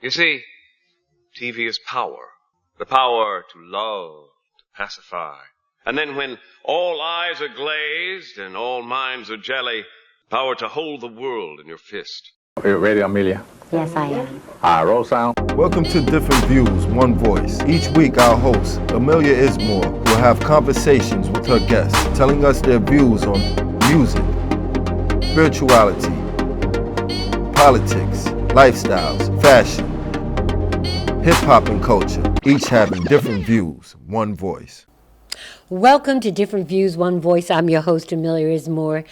You see, TV is power. The power to love, to pacify. And then when all eyes are glazed and all minds are jelly, power to hold the world in your fist. Are you ready, Amelia? Yes, I am. Roll sound. Welcome to Different Views, One Voice. Each week, our host, Amelia Ismore, will have conversations with her guests, telling us their views on music, spirituality, politics, lifestyles, fashion, hip-hop, and culture. Each having different views, one voice. Welcome to Different Views, One Voice. I'm your host, Amelia Ismore.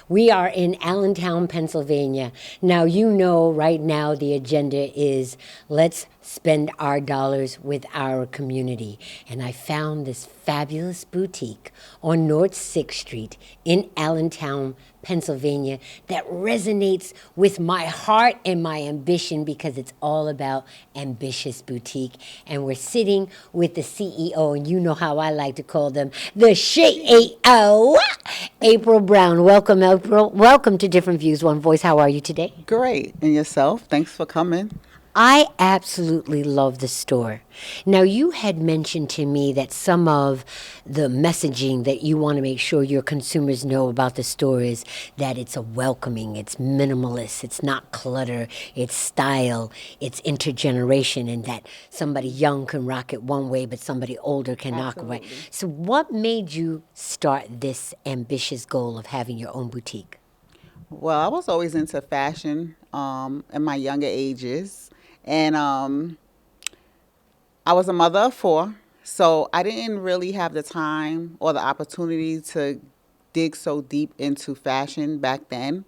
We are in Allentown, Pennsylvania. Now, you know right now the agenda is let's spend our dollars with our community. And I found this fabulous boutique on North 6th Street in Allentown, Pennsylvania that resonates with my heart and my ambition because it's all about ambitious boutique. And we're sitting with the CEO, and you know how I like to call them, the SheEO, April Brown. Welcome, April. Welcome to Different Views, One Voice. How are you today? Great. And yourself? Thanks for coming. I absolutely love the store. Now, you had mentioned to me that some of the messaging that you want to make sure your consumers know about the store is that it's a welcoming, it's minimalist, it's not clutter, it's style, it's intergeneration, and that somebody young can rock it one way, but somebody older can rock it right. So what made you start this ambitious goal of having your own boutique? Well, I was always into fashion in my younger ages. And I was a mother of 4, so I didn't really have the time or the opportunity to dig so deep into fashion back then.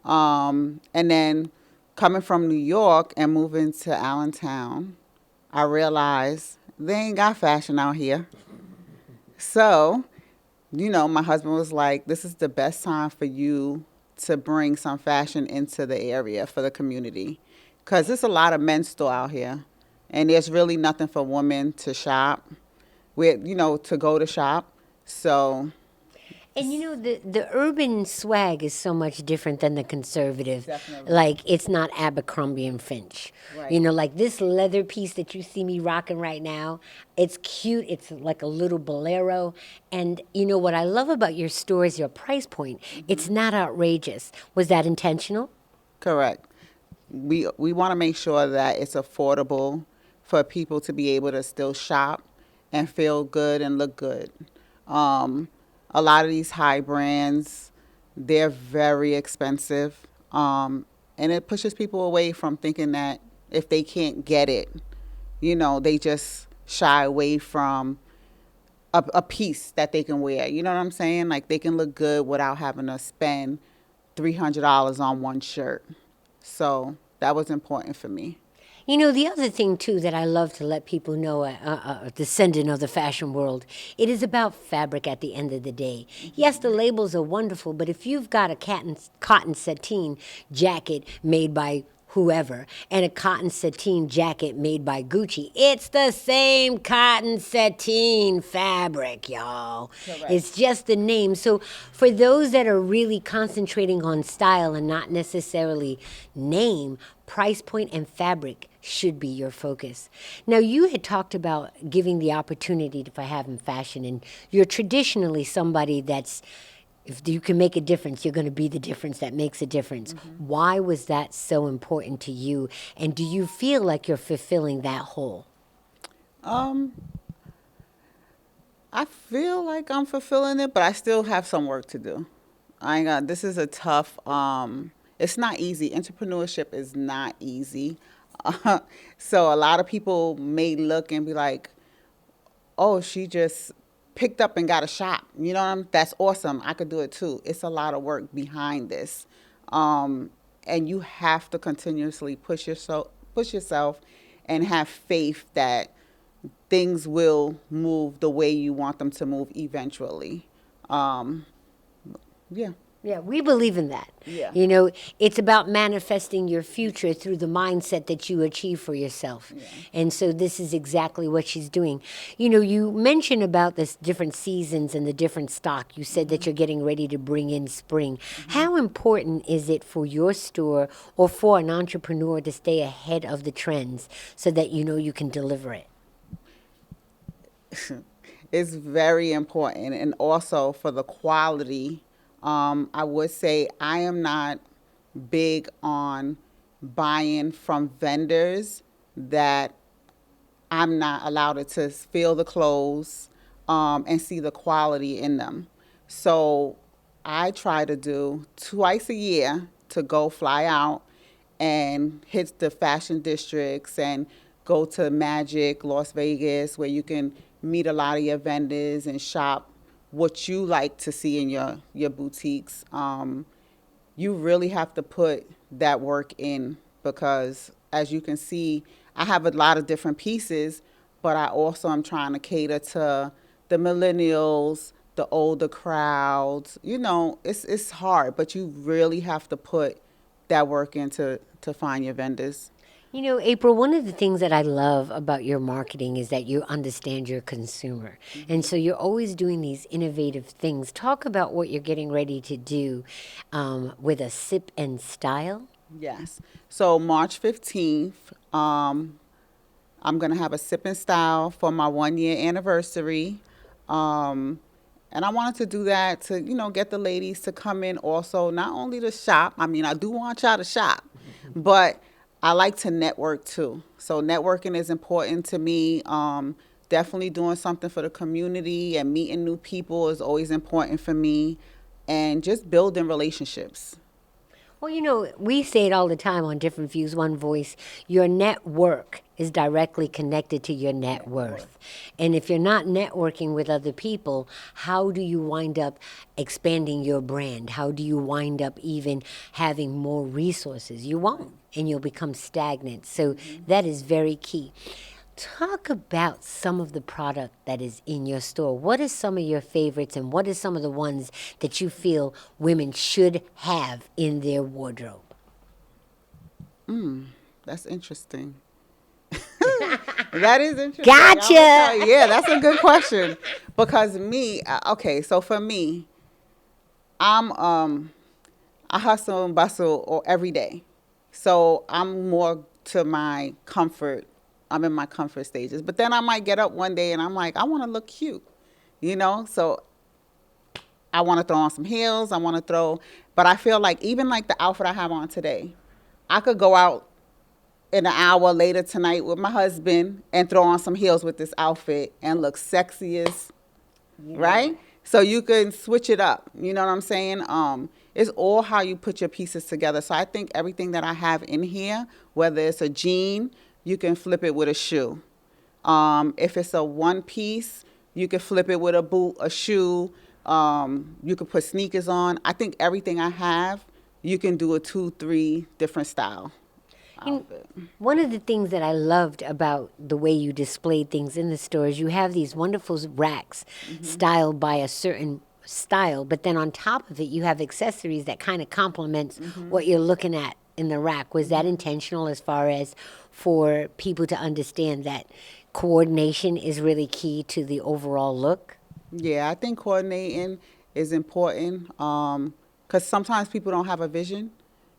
And then coming from New York and moving to Allentown, I realized they ain't got fashion out here. So, my husband was like, this is the best time for you to bring some fashion into the area for the community. Because there's a lot of men's store out here, and there's really nothing for women to shop, to go to shop. So. And the urban swag is so much different than the conservative. Definitely. Like, it's not Abercrombie and Finch. Right. Like this leather piece that you see me rocking right now, it's cute. It's like a little bolero. And what I love about your store is your price point. Mm-hmm. It's not outrageous. Was that intentional? Correct. We want to make sure that it's affordable for people to be able to still shop and feel good and look good. A lot of these high brands, they're very expensive, and it pushes people away from thinking that if they can't get it, they just shy away from a piece that they can wear. You know what I'm saying? Like, they can look good without having to spend $300 on one shirt. So that was important for me. The other thing, too, that I love to let people know, a descendant of the fashion world, it is about fabric at the end of the day. Yes, the labels are wonderful, but if you've got a cotton sateen jacket made by whoever and a cotton sateen jacket made by Gucci, it's the same cotton sateen fabric, y'all. Correct. It's just the name. So for those that are really concentrating on style and not necessarily name, price point and fabric should be your focus. Now, you had talked about giving the opportunity for having fashion, and you're traditionally somebody that's, if you can make a difference, you're going to be the difference that makes a difference. Mm-hmm. Why was that so important to you? And do you feel like you're fulfilling that whole? I feel like I'm fulfilling it, but I still have some work to do. This is a tough, it's not easy. Entrepreneurship is not easy. So a lot of people may look and be like, oh, she just picked up and got a shop. That's awesome. I could do it too. It's a lot of work behind this. And you have to continuously push yourself and have faith that things will move the way you want them to move eventually. Yeah. Yeah, we believe in that. Yeah. You know, it's about manifesting your future through the mindset that you achieve for yourself. Yeah. And so this is exactly what she's doing. You know, you mentioned about this different seasons and the different stock. You said that you're getting ready to bring in spring. How important is it for your store or for an entrepreneur to stay ahead of the trends so that you know you can deliver it? It's very important, and also for the quality. I would say I am not big on buying from vendors that I'm not allowed to feel the clothes and see the quality in them. So I try to do twice a year to go fly out and hit the fashion districts and go to Magic, Las Vegas, where you can meet a lot of your vendors and shop what you like to see in your boutiques. You really have to put that work in because, as you can see, I have a lot of different pieces, but I also am trying to cater to the millennials, the older crowds. You know, it's hard, but you really have to put that work into to find your vendors. You know, April, one of the things that I love about your marketing is that you understand your consumer. And so you're always doing these innovative things. Talk about what you're getting ready to do with a sip and style. Yes. So March 15th, I'm going to have a sip and style for my 1 year anniversary. And I wanted to do that to, you know, get the ladies to come in also, not only to shop. I mean, I do want y'all to shop, but I like to network too. So networking is important to me. Definitely doing something for the community and meeting new people is always important for me. And just building relationships. Well, you know, we say it all the time on Different Views, One Voice. Your network is directly connected to your net worth. And if you're not networking with other people, how do you wind up expanding your brand? How do you wind up even having more resources? You won't, and you'll become stagnant. So that is very key. Talk about some of the product that is in your store. What are some of your favorites, and what are some of the ones that you feel women should have in their wardrobe? That's interesting. That is interesting. Gotcha. Yeah, that's a good question. Because me, okay, so for me, I hustle and bustle every day. So I'm more to my comfort. I'm in my comfort stages. But then I might get up one day and I'm like, I want to look cute, you know? So I want to throw on some heels. But I feel like even like the outfit I have on today, I could go out in an hour later tonight with my husband and throw on some heels with this outfit and look sexy as, right? So you can switch it up. You know what I'm saying? It's all how you put your pieces together. So I think everything that I have in here, whether it's a jean, you can flip it with a shoe. If it's a one piece, you can flip it with a boot, a shoe. You can put sneakers on. I think everything I have, you can do a 2-3 different style outfit. One of the things that I loved about the way you displayed things in the store is you have these wonderful racks styled by a certain style, but then on top of it, you have accessories that kind of complements what you're looking at in the rack. Was that intentional as far as for people to understand that coordination is really key to the overall look? Yeah, I think coordinating is important because sometimes people don't have a vision.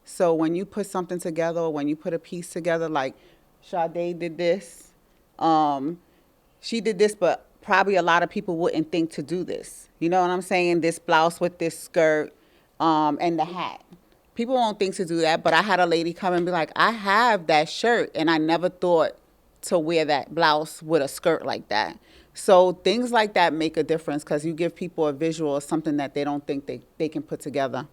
So when you put something together, or when you put a piece together, like Sade did this, she did this, but probably a lot of people wouldn't think to do this. You know what I'm saying? This blouse with this skirt and the hat. People won't think to do that, but I had a lady come and be like, I have that shirt, and I never thought to wear that blouse with a skirt like that. So things like that make a difference because you give people a visual of something that they don't think they can put together.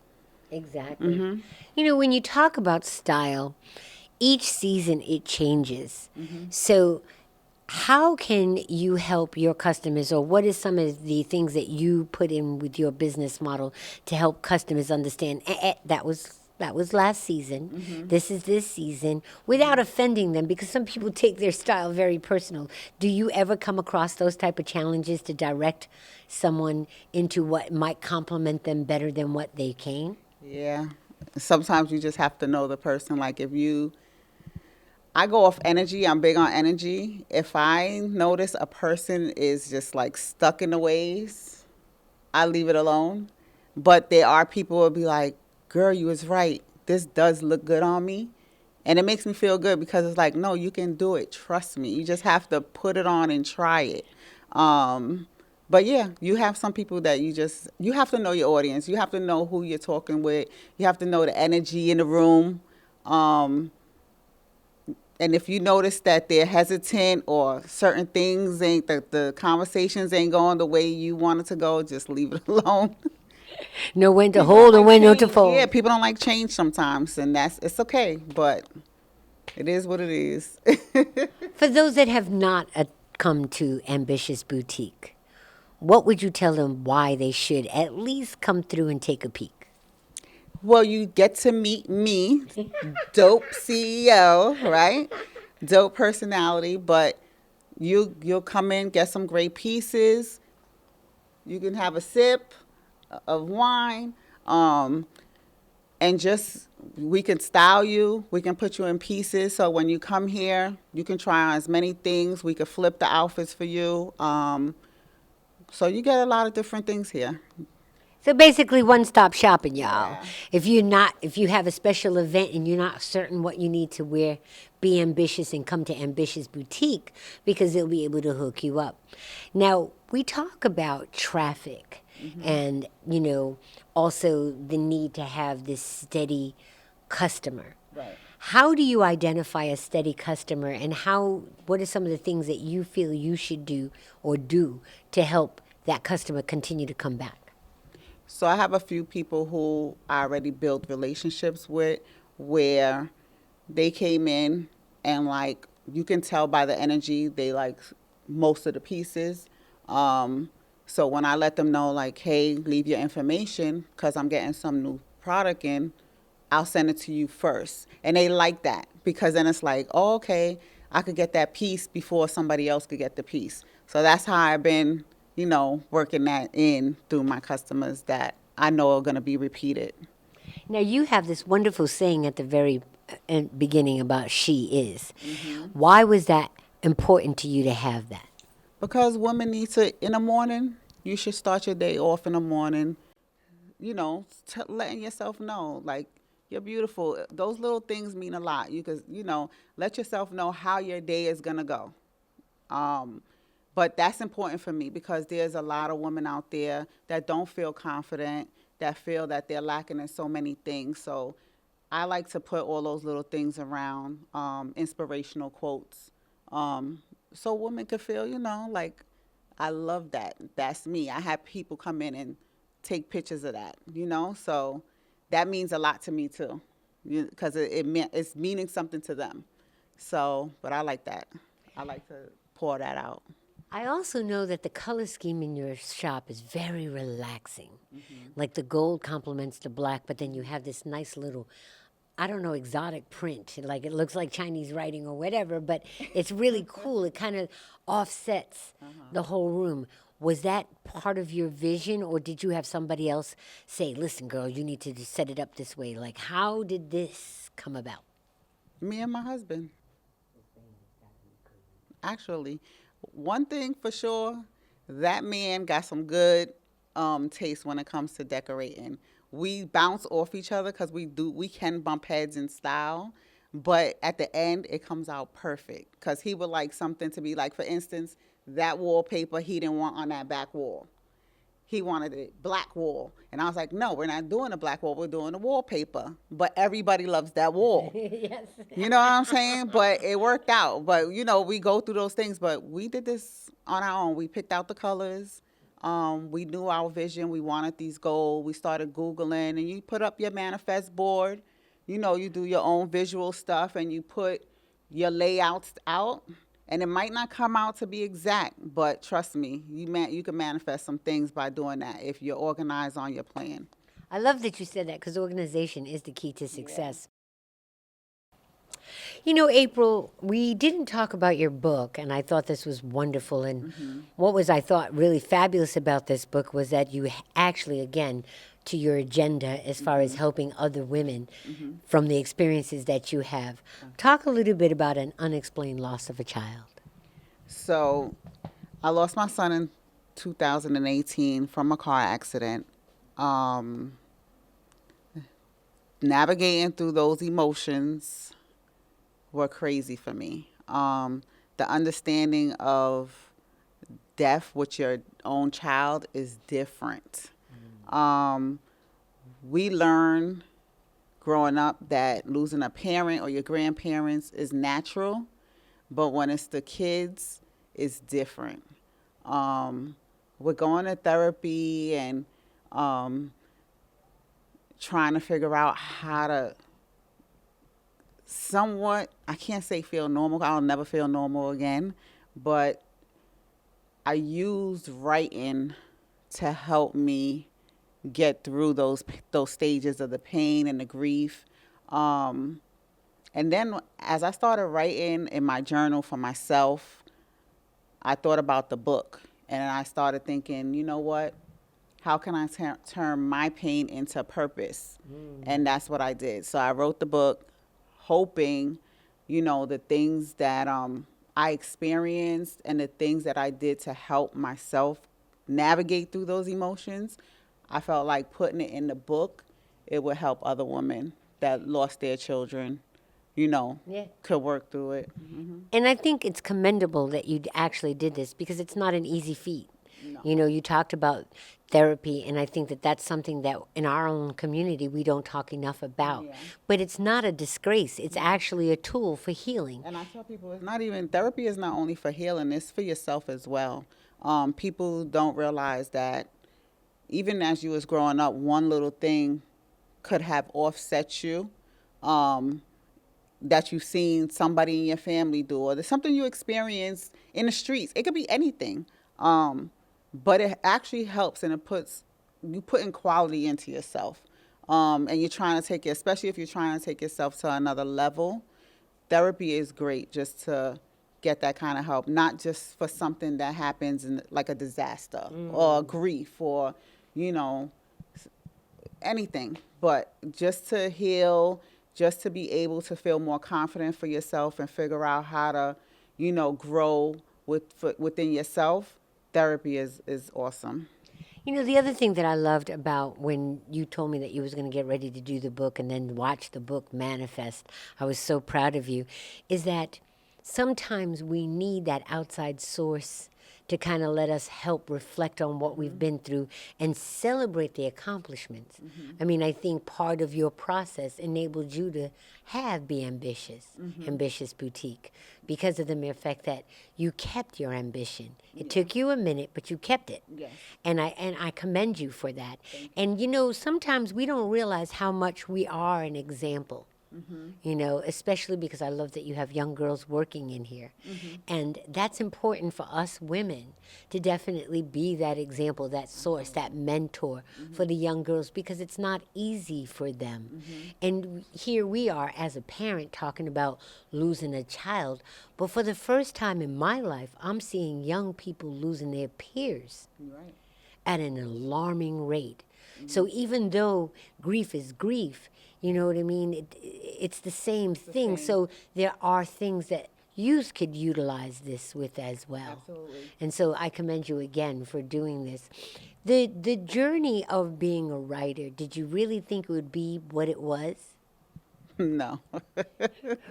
Exactly. You know, when you talk about style, each season it changes. So how can you help your customers, or what is some of the things that you put in with your business model to help customers understand that was That was last season. This is this season, without offending them, because some people take their style very personal. Do you ever come across those type of challenges to direct someone into what might complement them better than what they came? Yeah. Sometimes you just have to know the person. Like I go off energy. I'm big on energy. If I notice a person is just like stuck in the ways, I leave it alone. But there are people who will be like, girl, you was right. This does look good on me. And it makes me feel good because it's like, no, you can do it. Trust me. You just have to put it on and try it. But yeah, you have some people that you have to know your audience. You have to know who you're talking with. You have to know the energy in the room. And if you notice that they're hesitant or certain things the conversations ain't going the way you want it to go, just leave it alone. Know when to People hold don't and like when not to change. fold. Yeah, people don't like change sometimes, and it's okay, but it is what it is. For those that have not come to Ambitious Boutique, what would you tell them why they should at least come through and take a peek? Well, you get to meet me, dope CEO, right? Dope personality, but you'll come in, get some great pieces. You can have a sip of wine, and just we can style you. We can put you in pieces. So when you come here, you can try on as many things. We could flip the outfits for you. So you get a lot of different things here. So basically, one-stop shopping, y'all. Yeah. If you have a special event and you're not certain what you need to wear, be ambitious and come to Ambitious Boutique because they'll be able to hook you up. Now, we talk about traffic and, also the need to have this steady customer. Right. How do you identify a steady customer, and what are some of the things that you feel you should do to help that customer continue to come back? So I have a few people who I already built relationships with where they came in and like you can tell by the energy they like most of the pieces. So when I let them know like, hey, leave your information because I'm getting some new product in, I'll send it to you first. And they like that because then it's like, oh, okay, I could get that piece before somebody else could get the piece. So that's how I've been working that in through my customers that I know are going to be repeated. Now, you have this wonderful saying at the very beginning about she is. Why was that important to you to have that? Because women need to, in the morning, you should start your day off in the morning, letting yourself know, like, you're beautiful. Those little things mean a lot. You could, let yourself know how your day is going to go. But that's important for me because there's a lot of women out there that don't feel confident, that feel that they're lacking in so many things. So I like to put all those little things around, inspirational quotes, so women can feel, like, I love that. That's me. I have people come in and take pictures of that, So that means a lot to me, too, because it's meaning something to them. So, but I like that. I like to pour that out. I also know that the color scheme in your shop is very relaxing. Like the gold complements the black, but then you have this nice little, I don't know, exotic print. Like it looks like Chinese writing or whatever, but it's really cool. It kind of offsets the whole room. Was that part of your vision, or did you have somebody else say, listen, girl, you need to just set it up this way? Like, how did this come about? Me and my husband. Actually, one thing for sure, that man got some good taste when it comes to decorating. We bounce off each other because we can bump heads in style, but at the end it comes out perfect because he would like something to be like, for instance, that wallpaper he didn't want on that back wall. He wanted a black wall. And I was like, no, we're not doing a black wall. We're doing a wallpaper. But everybody loves that wall. Yes. You know what I'm saying? But it worked out. But, we go through those things. But we did this on our own. We picked out the colors. We knew our vision. We wanted these gold. We started Googling. And you put up your manifest board. You do your own visual stuff. And you put your layouts out. And it might not come out to be exact, but trust me, you can manifest some things by doing that if you're organized on your plan. I love that you said that because organization is the key to success. You know, April, we didn't talk about your book, and I thought this was wonderful. And what was, I thought, really fabulous about this book was that you actually, again, to your agenda as far as helping other women from the experiences that you have. Talk a little bit about an unexplained loss of a child. So I lost my son in 2018 from a car accident. Navigating through those emotions were crazy for me. The understanding of death with your own child is different. We learn growing up that losing a parent or your grandparents is natural, but when it's the kids, it's different. We're going to therapy and trying to figure out how to somewhat, I can't say feel normal. I'll never feel normal again, but I used writing to help me get through those stages of the pain and the grief. And then as I started writing in my journal for myself, I thought about the book, and I started thinking, you know what? How can I turn my pain into purpose? And that's what I did. So I wrote the book hoping, you know, the things that I experienced and the things that I did to help myself navigate through those emotions, I felt like putting it in the book, it would help other women that lost their children, you know, could work through it. And I think it's commendable that you actually did this because it's not an easy feat. No. You know, you talked about therapy, and I think that that's something that in our own community we don't talk enough about. Yeah. But it's not a disgrace. It's actually a tool for healing. And I tell people it's not even, therapy is not only for healing, it's for yourself as well. People don't realize that even as you was growing up, one little thing could have offset you. That you've seen somebody in your family do, or there's something you experienced in the streets. It could be anything. But it actually helps, and you put in quality into yourself. And you're trying to take it, especially if you're trying to take yourself to another level, therapy is great just to get that kind of help, not just for something that happens in like a disaster or grief or, you know, anything, but just to heal, just to be able to feel more confident for yourself and figure out how to, you know, grow within yourself. Therapy is awesome. You know, the other thing that I loved about when you told me that you was going to get ready to do the book and then watch the book manifest, I was so proud of you, is that sometimes we need that outside source to kind of let us help reflect on what we've been through and celebrate the accomplishments. I mean, I think part of your process enabled you to be ambitious, Ambitious Boutique, because of the mere fact that you kept your ambition. It took you a minute, but you kept it. Yes. And I commend you for that. And, you know, sometimes we don't realize how much we are an example. You know, especially because I love that you have young girls working in here. And that's important for us women to definitely be that example, that source, that mentor for the young girls, because it's not easy for them. And here we are as a parent talking about losing a child. But for the first time in my life, I'm seeing young people losing their peers at an alarming rate. So even though grief is grief, you know what I mean? It's the same thing. So there are things that youth could utilize this with as well. Absolutely. And so I commend you again for doing this. The journey of being a writer, did you really think it would be what it was? No.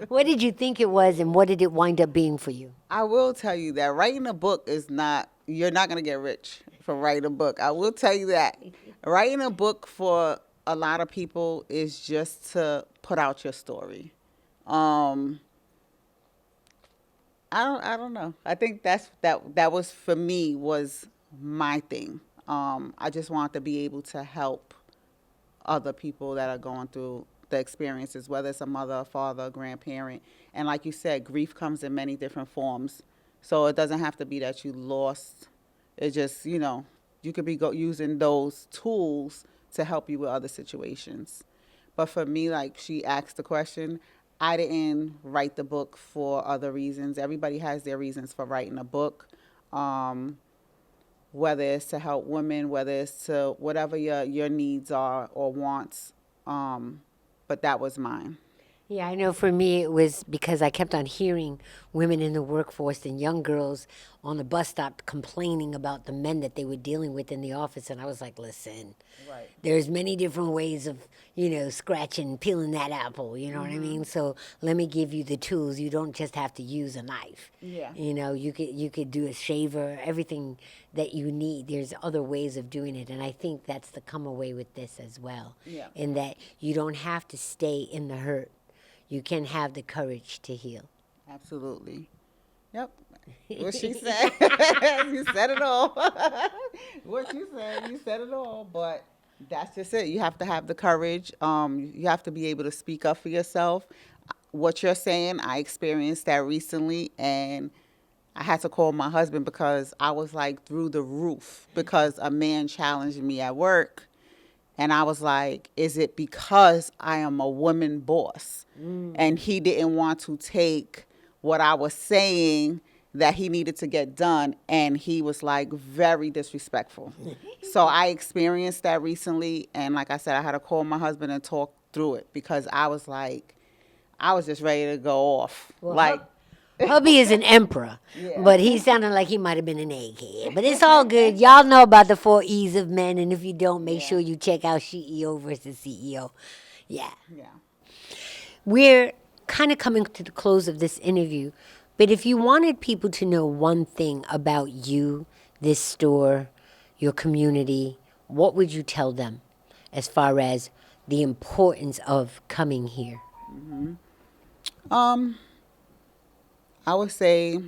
What did you think it was, and what did it wind up being for you? I will tell you that writing a book you're not going to get rich from writing a book. I will tell you that. Writing a book for a lot of people is just to put out your story. I don't know. I think that was, for me, was my thing. I just want to be able to help other people that are going through the experiences, whether it's a mother, a father, a grandparent. And like you said, grief comes in many different forms. So it doesn't have to be that you lost. It just, you know, you could be using those tools to help you with other situations. But for me, like she asked the question, I didn't write the book for other reasons. Everybody has their reasons for writing a book, whether it's to help women, whether it's to whatever your needs are or wants. But that was mine. Yeah, I know for me it was because I kept on hearing women in the workforce and young girls on the bus stop complaining about the men that they were dealing with in the office. And I was like, listen, Right. there's many different ways of, scratching, peeling that apple, you know what I mean? So let me give you the tools. You don't just have to use a knife. Yeah. You could do a shaver, everything that you need. There's other ways of doing it. And I think that's the come away with this as well. Yeah. In that you don't have to stay in the hurt. You can have the courage to heal. Absolutely. Yep. What she said. You said it all. What you said it all. But that's just it. You have to have the courage. You have to be able to speak up for yourself. What you're saying, I experienced that recently, and I had to call my husband because I was like through the roof because a man challenged me at work. And I was like, is it because I am a woman boss? And he didn't want to take what I was saying that he needed to get done. And he was like very disrespectful. So I experienced that recently. And like I said, I had to call my husband and talk through it because I was just ready to go off. Well, hubby is an emperor, but he sounded like he might have been an egghead. But it's all good. Y'all know about the 4 E's of men, and if you don't, make sure you check out SheEO versus CEO. Yeah. We're kind of coming to the close of this interview, but if you wanted people to know one thing about you, this store, your community, what would you tell them as far as the importance of coming here? I would say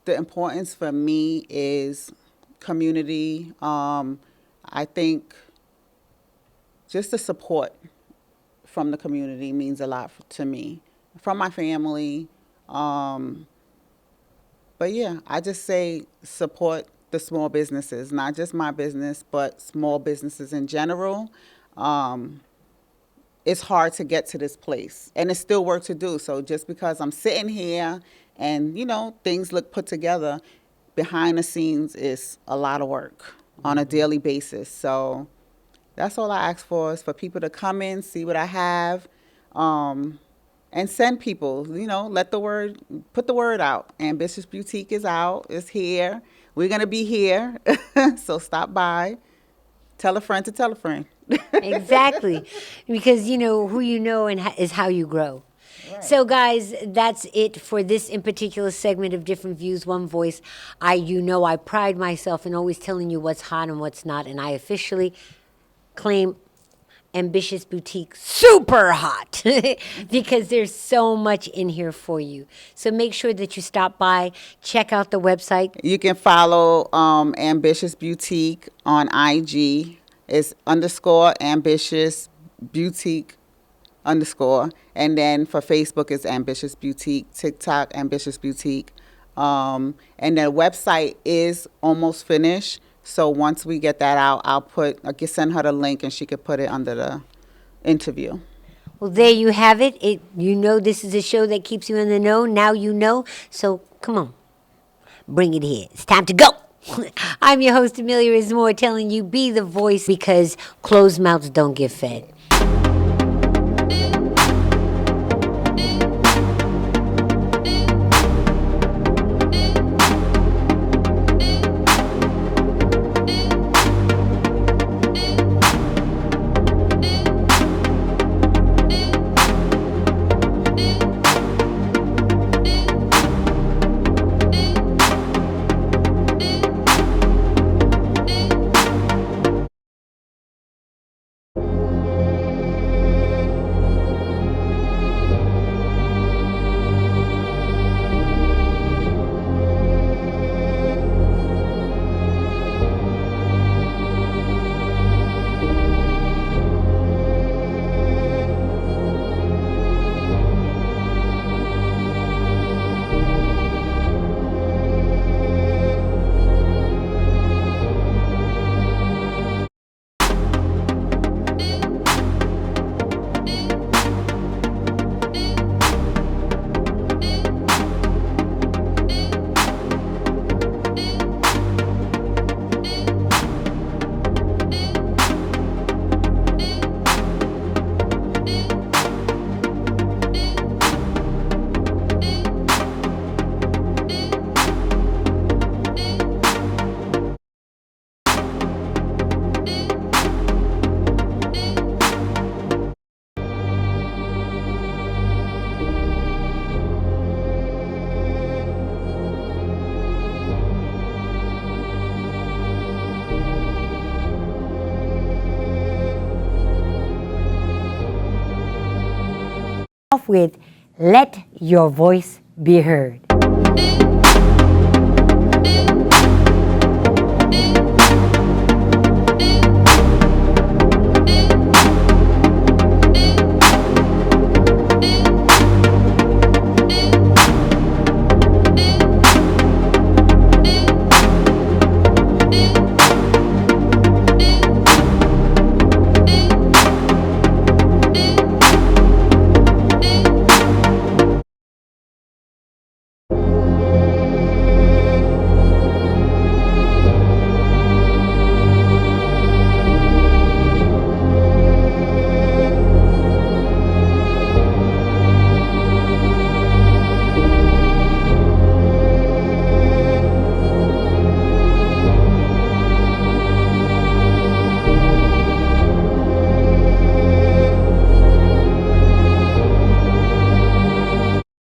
the importance for me is community. I think just the support from the community means a lot to me, from my family. But yeah, I just say support the small businesses, not just my business, but small businesses in general. It's hard to get to this place, and it's still work to do. So just because I'm sitting here and, things look put together, behind the scenes is a lot of work on a daily basis. So that's all I ask for, is for people to come in, see what I have, and send people, put the word out. Ambitious Boutique is out, it's here. We're going to be here. So stop by. Tell a friend to tell a friend. Exactly. Because who you know is how you grow. Right. So guys, that's it for this in particular segment of Different Views, One Voice. I pride myself in always telling you what's hot and what's not, and I officially claim Ambitious Boutique super hot because there's so much in here for you. So make sure that you stop by, check out the website. You can follow Ambitious Boutique on IG. It's _Ambitious Boutique _. And then for Facebook, it's Ambitious Boutique. TikTok, Ambitious Boutique. And the website is almost finished. So once we get that out, I can send her the link and she could put it under the interview. Well, there you have it. This is a show that keeps you in the know. Now you know. So come on, bring it here. It's time to go. I'm your host, Amelia Ismore, telling you be the voice because closed mouths don't get fed. off with Let Your Voice Be Heard.